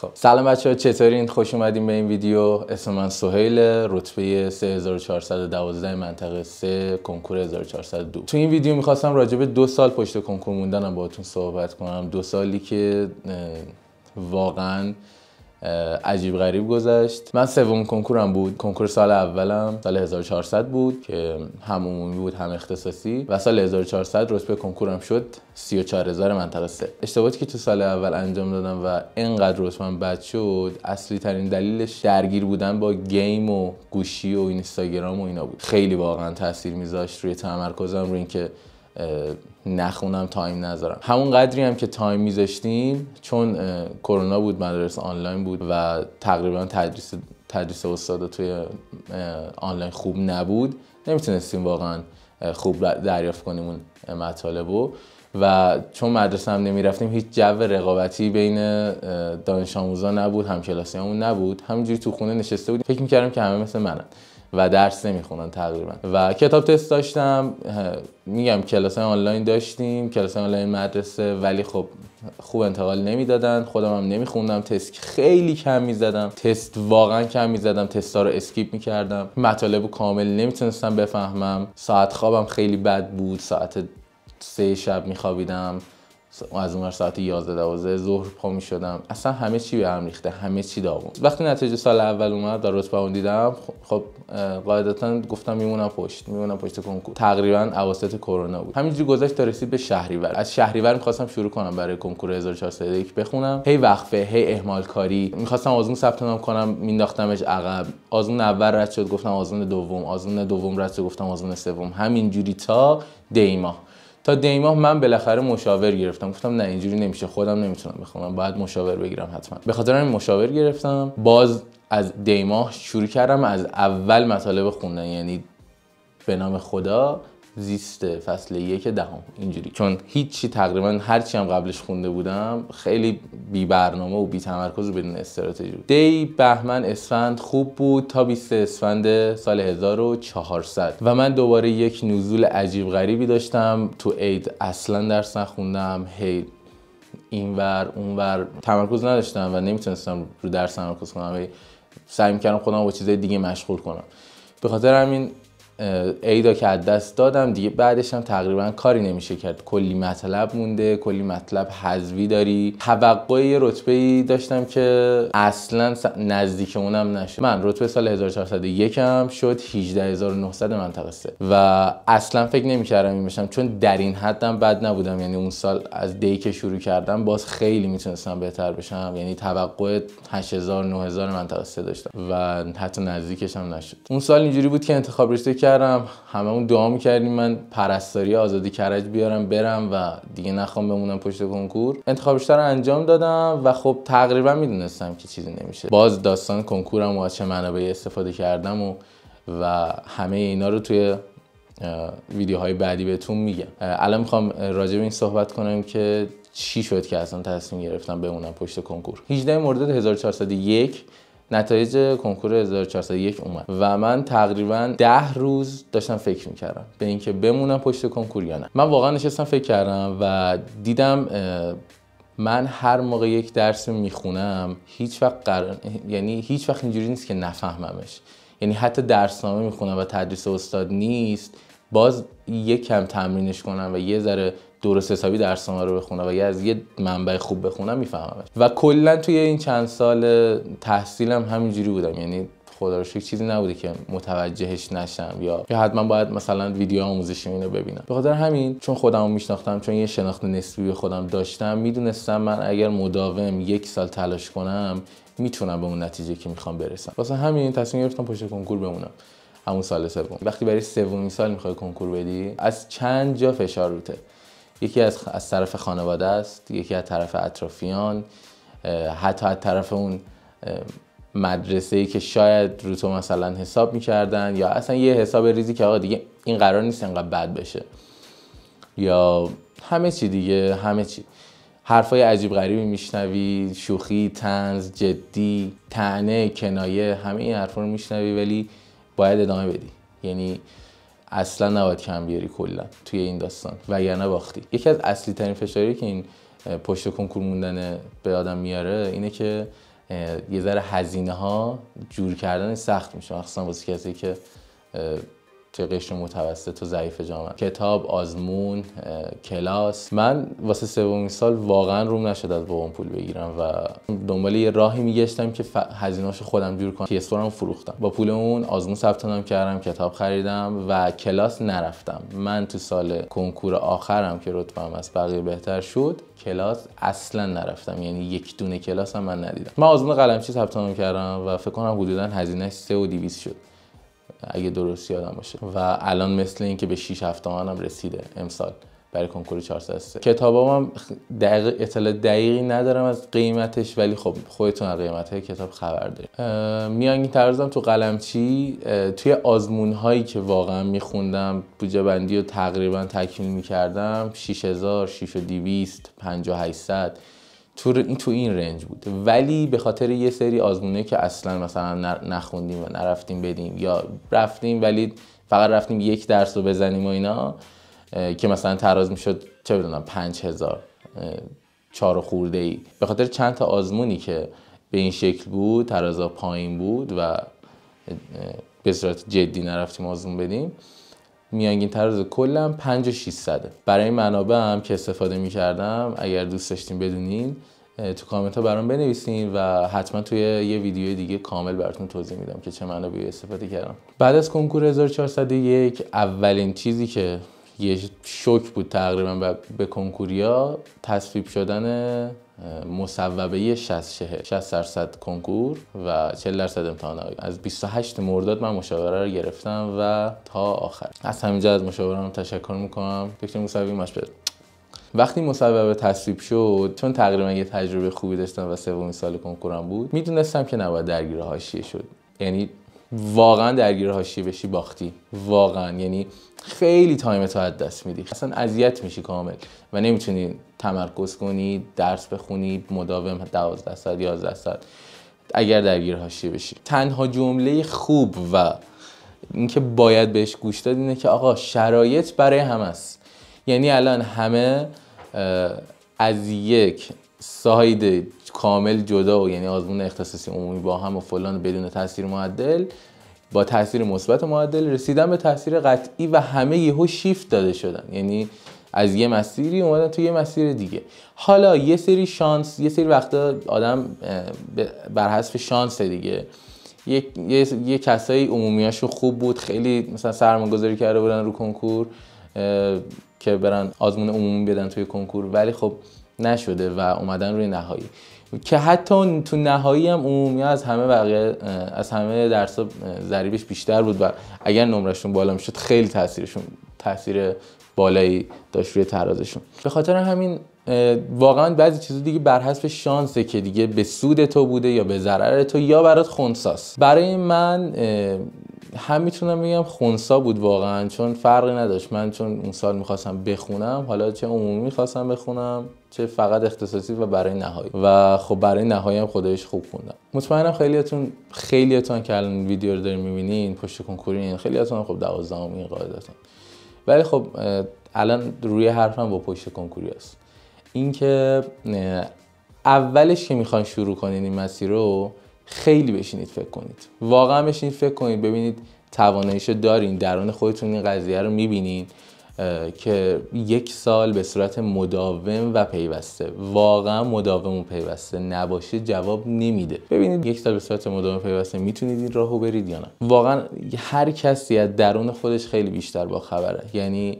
خب سلام بچه‌ها، چطورین؟ خوش اومدین به این ویدیو. اسم من سهیل، رتبه 3412 منطقه 3 کنکور 1402. تو این ویدیو می‌خواستم راجع به 2 سال پشت کنکور موندنم باهاتون صحبت کنم. 2 سالی که واقعاً عجیب غریب گذشت. من سومین کنکورم بود. کنکور سال اولم سال 1400 بود که هم عمومی بود هم اختصاصی و سال 1400 رتبه کنکورم شد 34000 منطقه 3. اشتباهاتی که تو سال اول انجام دادم و اینقدر رتبه‌ام بد شد، اصلی ترین دلیلش درگیر بودن با گیم و گوشی و اینستاگرام و اینا بود. خیلی واقعا تاثیر میذاشت روی تمرکزم، روی اینکه نخونم، تایم نذارم. همون قدری هم که تایم میذاشتیم، چون کرونا بود، مدارس آنلاین بود و تقریبا تدریس استادا توی آنلاین خوب نبود، نمیتونستیم واقعا خوب دریافت کنیم اون مطالبو و چون مدرسه هم نمیرفتیم، هیچ جو رقابتی بین دانش آموزا نبود، همکلاسیامون نبود. همینجوری تو خونه نشسته بودیم، فکر میکردم که همه مثل منن و درس نمیخونن تقریبا. و کتاب تست داشتم، میگم کلاس آنلاین داشتیم، کلاس آنلاین مدرسه، ولی خب خوب انتقال نمیدادن. خودم هم نمیخوندم، تست خیلی کم میزدم، تست واقعا کم میزدم، تستا رو اسکیپ میکردم، مطالب کامل نمیتونستم بفهمم. ساعت خوابم خیلی بد بود، ساعت 3 شب میخوابیدم، از اون ساعت 11 ظهر پا میشدم. اصلا همه چی به هم ریخته، همه چی داغون. وقتی نتیجه سال اول اومد و رتبه‌مو دیدم، خب قاعدتا گفتم میمونم پشت کنکور. تقریبا اواسط کرونا بود. همینجوری گذشت تا رسید به شهریور. از شهریور می‌خواستم شروع کنم برای کنکور 1401 بخونم. هی وقفه، هی اهمال کاری. می‌خواستم آزمون ثبت نام کنم، مینداختمش عقب. آزمون اول رد شد، گفتم آزمون دوم. آزمون دوم رد شد، گفتم آزمون سوم. همینجوری تا دی ماه من بالاخره مشاور گرفتم. گفتم نه اینجوری نمیشه، خودم نمیتونم بخونم، باید مشاور بگیرم حتما. به خاطر همین مشاور گرفتم. باز از دی ماه شروع کردم از اول مطالب خوندن، یعنی به نام خدا زیست فصل 1 دهم اینجوری، چون هیچی تقریبا هرچی هم قبلش خونده بودم خیلی بی برنامه و بی تمرکز و بدون استراتژی بود. دی، بهمن، اسفند خوب بود تا 20 اسفند سال 1400 و من دوباره یک نزول عجیب غریبی داشتم. تو عید اصلا درس نخوندم، هی اینور اونور تمرکز نداشتم و نمیتونستم رو درس تمرکز کنم، سعی می‌کردم خودم با چیزای دیگه مشغول کنم. به خاطر همین عیدا که از دست دادم دیگه. بعدش هم تقریبا کاری نمیشه کرد، کلی مطلب مونده، کلی مطلب حذفی داری. توقع رتبه‌ای داشتم که اصلا نزدیک اونم نشد. من رتبه سال 1401 هم شد 18900 منطقه 3 و اصلا فکر نمی‌کردم این بشم، چون در این حدم بد نبودم. یعنی اون سال از دی که شروع کردم باز خیلی میتونستم بهتر بشم، یعنی توقع 8000 9000 منطقه 3 داشتم و حتی نزدیکش هم نشد. اون سال اینجوری بود که انتخاب رشته کردم، هممون دعا می‌کردیم من پرستاری آزادی کرج بیارم برم و دیگه نخوام بمونم پشت کنکور. انتخاب رشته رو انجام دادم و خب تقریبا میدونستم که چیزی نمیشه. باز داستان کنکورم و چه منابعی استفاده کردم و همه اینا رو توی ویدیوهای بعدی بهتون میگم. الان میخوام راجع به این صحبت کنم که چی شد که اصلا تصمیم گرفتم بمونم پشت کنکور. 18 مرداد 1401 نتایج کنکور 1401 اومد و من تقریبا 10 روز داشتم فکر میکردم به اینکه بمونم پشت کنکور یا نه. من واقعا نشستم فکر کردم و دیدم من هر موقع یک درس میخونم هیچ وقت اینجوری نیست که نفهممش. یعنی حتی درسنامه میخونم و تدریس استاد نیست، باز یک کم تمرینش کنم و یه ذره درست حسابی درسنامه رو بخونم و از یه منبع خوب بخونم میفهممش. و کلا توی این چند سال تحصیلم همینجوری بودم، یعنی خدا رو شکر چیزی نبوده که متوجهش نشم یا حتما باید مثلا ویدیو آموزشی اینو ببینم. به خاطر همین، چون خودمو میشناختم، چون یه شناخت نسبی به خودم داشتم، میدونستم من اگر مداوم 1 سال تلاش کنم میتونم به اون نتیجه که میخوام برسم. واسه همین تصمیم گرفتم پشت کنکور بمونم. همون سال سوم. وقتی برای سومین سال میخوای کنکور بدی، از چند جا فشار روته. یکی از طرف خانواده است، یکی از طرف اطرافیان، حتی از طرف اون مدرسه‌ای که شاید رو تو مثلا حساب میکردن، یا اصلا یه حساب ریزی که آقا دیگه این قرار نیست اینقدر بد بشه، یا همه چی دیگه، همه چی. حرفای عجیب غریبی میشنوی، شوخی، طنز، جدی، طعنه، کنایه، همه این حرفا رو میشنوی ولی باید ادامه بدی. یعنی اصلا نباید کم بیاری کلا توی این داستان وگرنه باختی. یکی از اصلی ترین فشاری که این پشت کنکور موندن به آدم میاره اینه که یه ذره هزینه ها جور کردن سخت میشه، مخصوصا واسه کسی که توی قشر متوسط و ضعیف جامعه. کتاب، آزمون، کلاس. من واسه سومین سال واقعا روم نشد از بابام پول بگیرم و دنبال یه راهی میگشتم که هزینه‌اشو خودم جور کنم. PS4 رو فروختم. با پول اون آزمون ثبت نام کردم، کتاب خریدم و کلاس نرفتم. من تو سال کنکور آخرم که رتبه‌ام از بقیه بهتر شد، کلاس اصلا نرفتم، یعنی یک دونه کلاس هم من ندیدم. من آزمون قلمچی ثبت نام کردم و فکر کنم حدوداً هزینه‌اش 3200 شد اگه درست یادم باشه و الان مثل این که به 6-7 تومنم رسیده امسال برای کنکور 403. کتابام اطلاع دقیقی ندارم از قیمتش، ولی خب خودتون از قیمت‌های کتاب خبر دارید. میانگین ترازم تو قلمچی توی آزمون‌هایی که واقعا میخوندم بودجه بندی رو تقریبا تکمیل میکردم 6000 6200 5800 تو این رنج بود، ولی به خاطر یه سری آزمونه که اصلا مثلا نخوندیم و نرفتیم بدیم یا رفتیم ولی فقط رفتیم یک درس رو بزنیم و اینا که مثلا تراز میشد چه بدونم 5000 4 خورده‌ای، به خاطر چند تا آزمونی که به این شکل بود ترازا پایین بود و به صورت جدی نرفتیم آزمون بدیم، میانگین تراز کلم 5600. برای منابع هم که استفاده می‌کردم اگر دوست داشتین بدونین تو کامنت ها برام بنویسین و حتما توی یه ویدیو دیگه کامل براتون توضیح میدم که چه منابعی استفاده کردم. بعد از کنکور 1401 اولین چیزی که یه شوک بود تقریبا به کنکوریا تصویب شدن مصوبه 60% کنکور و 40% امتحان نهایی. از 28 مرداد من مشاوره رو گرفتم و تا آخر. از همینجا از مشاورم تشکر میکنم. دکتر موسوی مشبر. وقتی مصوبه تصویب شد، چون تقریبا یه تجربه خوبی داشتم و سومین سال کنکورم بود، میدونستم که نباید درگیر حاشیه شد. یعنی واقعا درگیر حاشیه بشی باختی، واقعا. یعنی خیلی تایمتو از دست میدی، اصلا اذیت میشی کامل و نمیتونی تمرکز کنی، درس بخونی مداوم 12 ساعت 11 ساعت اگر درگیر حاشیه بشی. تنها جمله خوب و اینکه باید بهش گوش داد اینه که آقا شرایط برای همه است. یعنی الان همه از یک ساید کامل جدا و یعنی آزمون اختصاصی عمومی با هم و فلان بدون تاثیر معدل با تاثیر مثبت معدل رسیدن به تاثیر قطعی و همه یهو شیفت داده شدن، یعنی از یه مسیری اومدن تو یه مسیر دیگه. حالا یه سری شانس، یه سری وقتا آدم بر حسب شانس دیگه، یه کسایی عمومیاشون خوب بود، خیلی مثلا سرمایه‌گذاری کرده بودن رو کنکور که برن آزمون عمومی بدن توی کنکور، ولی خب نشده و اومدن روی نهایی که حتی تو نهایی هم عمومی از همه درس‌ها ضریبش بیشتر بود و اگر نمرشون بالا میشد خیلی تاثیر بالایی داشت روی ترازشون. به خاطر همین واقعا بعضی چیزا دیگه بر حسب شانسه که دیگه به سود تو بوده یا به ضرر تو یا برات خنثاست. برای من هم میتونم بگم خنثی بود واقعا، چون فرقی نداشت. من چون اون سال میخواستم بخونم، حالا چه عمومی میخواستم بخونم چه فقط اختصاصی و برای نهایی، و خب برای نهایی هم خودش خوب خوندم. مطمئنم خیلیاتون که الان ویدیو رو دارین میبینین پشت کنکورین، خیلیاتون خب 12 قاعدتون، ولی خب الان روی حرفم با پشت کنکوری است. این که اولش که میخواین شروع کنین این مسیر رو خیلی بشینید فکر کنید، واقعا بشینید فکر کنید، ببینید تواناییشو دارین، درون خودتون این قضیه رو میبینین که یک سال به صورت مداوم و پیوسته، واقعا مداوم و پیوسته نباشه جواب نمیده. ببینید یک سال به صورت مداوم و پیوسته میتونید این راهو برید یا نه. واقعا هر کسی از درون خودش خیلی بیشتر با خبره، یعنی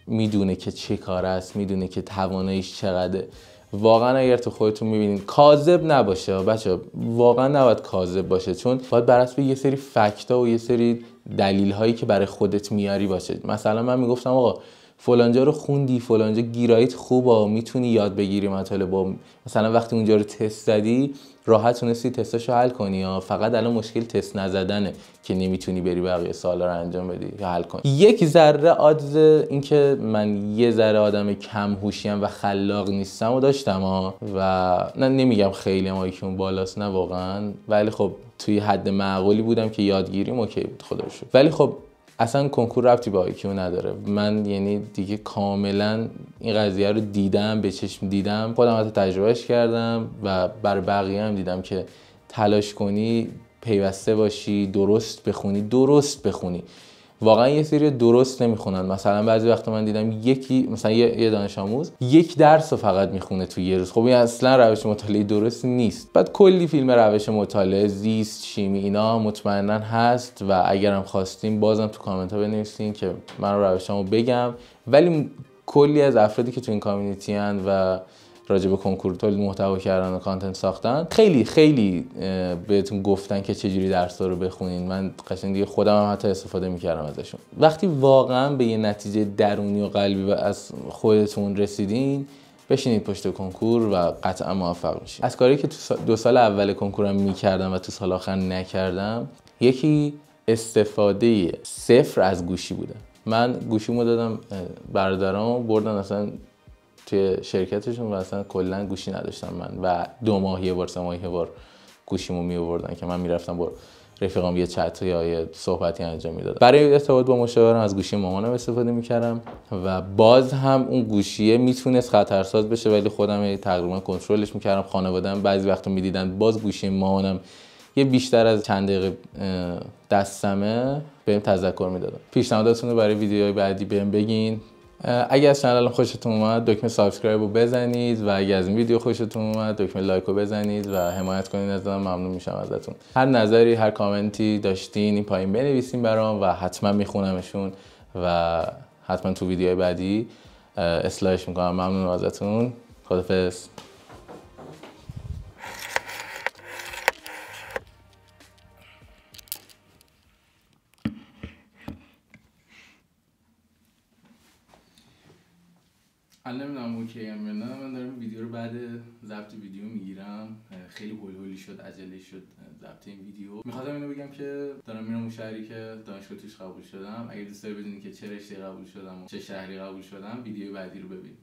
میدونه که چه کار است، میدونه که تواناییش چقدره. واقعا اگر تو خودتون میبینید، کاذب نباشه بچه، واقعا نباید کاذب باشه، چون باید بر اساس یه سری فکتا و یه سری دلیل هایی که برای خودت میاری باشه. مثلا من میگفتم آقا فلانجا رو خوندی، فلانجا گیراییت خوبه، میتونی یاد بگیری مطالب، مثلا وقتی اونجا رو تست زدی راحت تونستی تستاشو حل کنی، یا فقط الان مشکل تست نزدنه که نمیتونی بری بقیه سوالا رو انجام بدی یا حل کنی. یک ذره آدز این که من یه ذره آدم کم هوشیم و خلاق نیستم و داشتم و نمیگم خیلی هم آیکیون بالاست، نه واقعا، ولی خب توی حد معقولی بودم که یادگیریم اوکی بود خدا رو شکر. ولی خب اصلا کنکور ربطی به آیکیو نداره. من یعنی دیگه کاملا این قضیه رو دیدم، به چشم دیدم، خودم حتی تجربهش کردم و برای بقیه هم دیدم که تلاش کنی، پیوسته باشی، درست بخونی. واقعا یه سری درست نمیخونن. مثلا بعضی وقتا من دیدم یکی مثلا یه دانش آموز یک درس رو فقط میخونه تو یه روز. خب این اصلا روش مطالعه درست نیست. بعد کلی فیلم روش مطالعه، زیست، شیمی، اینا مطمئنا هست و اگرم خواستیم بازم تو کامنت ها بنویسین که من روشامو بگم. ولی کلی از افرادی که تو این کامیونیتی ان و راجع به کنکور تولید محتوا کردن و کانتنت ساختن خیلی بهتون گفتن که چجوری درس‌ها رو بخونین. من قشنگ دیگه خودم هم حتی استفاده می‌کردم ازشون. وقتی واقعا به یه نتیجه درونی و قلبی از خودتون رسیدین، بشینید پشت کنکور و قطعا موفق میشین. از کاری که تو 2 سال اول کنکورم می‌کردم و تو سال آخر نکردم، یکی استفاده صفر از گوشی بوده. من گوشیمو دادم برادرام، بردن اصلا توی شرکتشون و اصلا کلا گوشی نداشتم من و 2 ماه یه بار 3 ماه یه بار گوشیمو میآوردن که من میرفتم با رفیقام یه چت یا یه صحبتی انجام میدادم. برای ارتباط با مشاورم از گوشی مامانم استفاده میکردم و باز هم اون گوشیه میتونست خطرساز بشه ولی خودم تقریبا کنترلش میکردم. خانواده‌ام بعضی وقتا میدیدن باز گوشی مامانم یه بیشتر از چند دقیقه دستمه بهم تذکر میدادن. پیشنهاداتتون رو برای ویدیوهای بعدی بهم بگین. اگه از چنل خوشتون اومد دکمه سابسکرایب رو بزنید و اگه از این ویدیو خوشتون اومد دکمه لایک رو بزنید و حمایت کنید ازم. ممنون میشم ازتون. هر نظری، هر کامنتی داشتین این پایین بنویسین برام و حتما میخونمشون و حتما تو ویدیوهای بعدی اصلاحش میکنم. ممنون ازتون. خدافظ. من نمیدونم اوکی ام یا نه. من دارم ویدیو رو بعد ضبط ویدیو میگیرم. خیلی هول شد، عجله شد ضبط این ویدیو. میخواستم اینو بگم که دارم میرم اون شهری که دانشگاه توش قبول شدم. اگه دوست داری بدونی که چه رشته قبول شدم و چه شهری قبول شدم، ویدیو بعدی رو ببین.